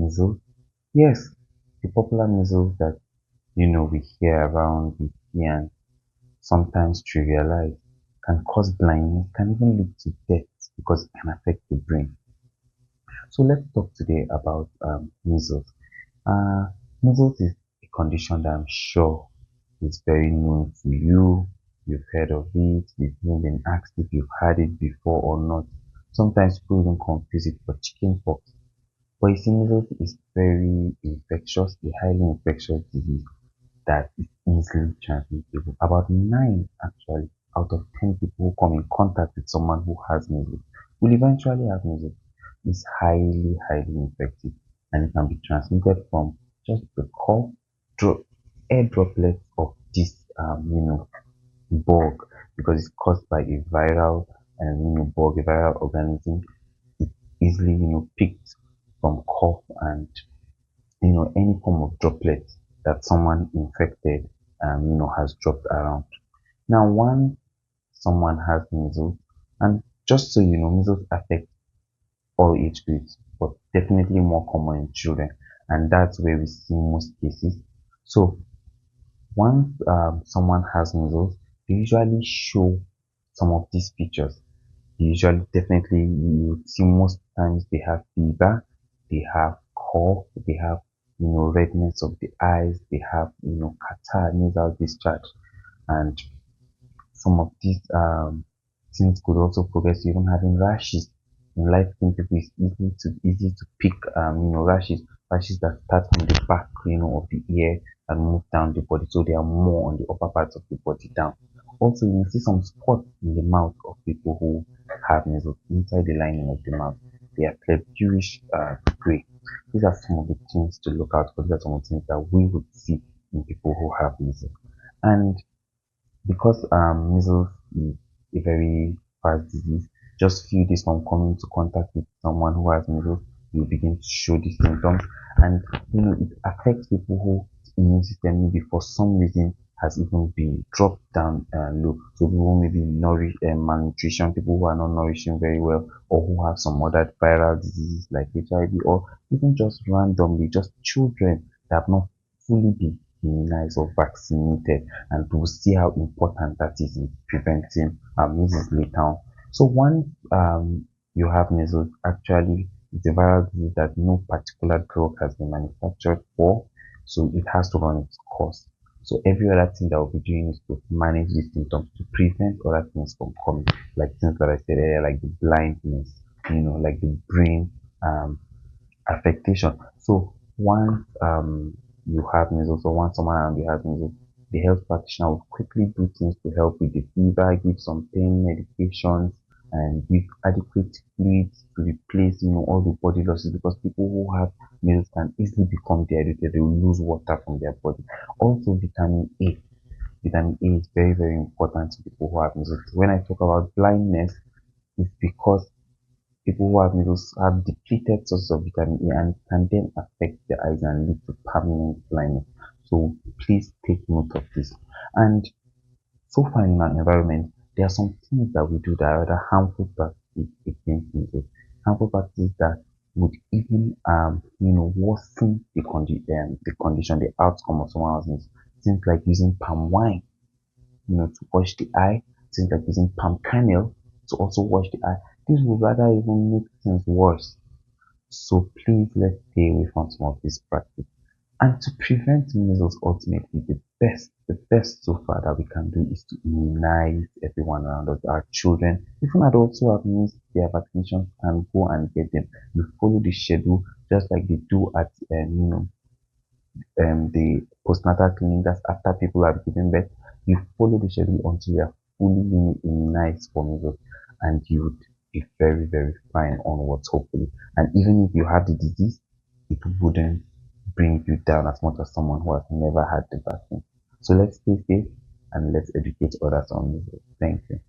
measles? Yes, the popular measles that we hear around, we see and sometimes trivialize can cause blindness, can even lead to death because it can affect the brain. So let's talk today about measles. Uh, Measles is a condition that I'm sure is very known to you. You've heard of it. You've even been asked if you've had it before or not. Sometimes people even confuse it for chickenpox. But you see, measles is very infectious, a highly infectious disease that is easily transmissible. About 9 actually out of 10 people who come in contact with someone who has measles will eventually have measles. It's highly infective and it can be transmitted from just the cough, drop, air droplets of this, bug because it's caused by a viral bug, a viral organism. It's easily, picked from cough and any form of droplet that someone infected has dropped around. Now once someone has measles, and just so you know, measles affect all age groups, but definitely more common in children, and that's where we see most cases. So once someone has measles, they usually show some of these features. They usually definitely you see most times they have fever, they have cough, they have redness of the eyes, they have catarrh, nasal discharge, and some of these things could also progress to even having rashes. In light skin people, it's easy to pick rashes that start from the back of the ear and move down the body, so they are more on the upper parts of the body down. Also, you may see some spots in the mouth of people who have measles inside the lining of the mouth. They are clear bluish gray. These are some of the things to look out for. These are some of the things that we would see in people who have measles. And because measles is a very fast disease, just few days from coming into contact with someone who has measles, you begin to show these symptoms, and it affects people whose immune system maybe for some reason has even been dropped down low. So people who maybe malnutrition, people who are not nourishing very well, or who have some other viral diseases like HIV, or even just randomly, just children that have not fully been immunized or vaccinated, and we'll see how important that is in preventing measles later on. So once you have measles, actually it's a viral disease that no particular drug has been manufactured for, so it has to run its course. So every other thing that we'll be doing is to manage these symptoms to prevent other things from coming, like things that I said earlier, like the blindness, like the brain affectation. So once you have measles, or once someone around you has measles, the health practitioner will quickly do things to help with the fever, give some pain medications, and give adequate fluids to replace, all the body losses, because people who have measles can easily become dehydrated. They will lose water from their body. Also, vitamin A. Vitamin A is very important to people who have measles. When I talk about blindness, it's because people who have measles have depleted sources of vitamin A, and can then affect the eyes and lead to permanent blindness. So please take note of this. And so far in our environment, there are some things that we do that are rather harmful practices against measles. Harmful practices that would even worsen the condition, the outcome of someone else's measles. Things like using palm wine to wash the eye, things like using palm kernel to also wash the eye. This would rather even make things worse. So please, let's stay away from some of this practice. And to prevent measles, ultimately, the best so far that we can do is to immunize everyone around us, our children, even adults who have missed their vaccinations can go and get them. You follow the schedule just like they do at the postnatal clinic. That's after people have given birth. You follow the schedule until you are fully immunized for measles, and you would be very fine onwards, hopefully. And even if you have the disease, it wouldn't bring you down as much as someone who has never had the vaccine. So let's stay safe and let's educate others on measles. Thank you.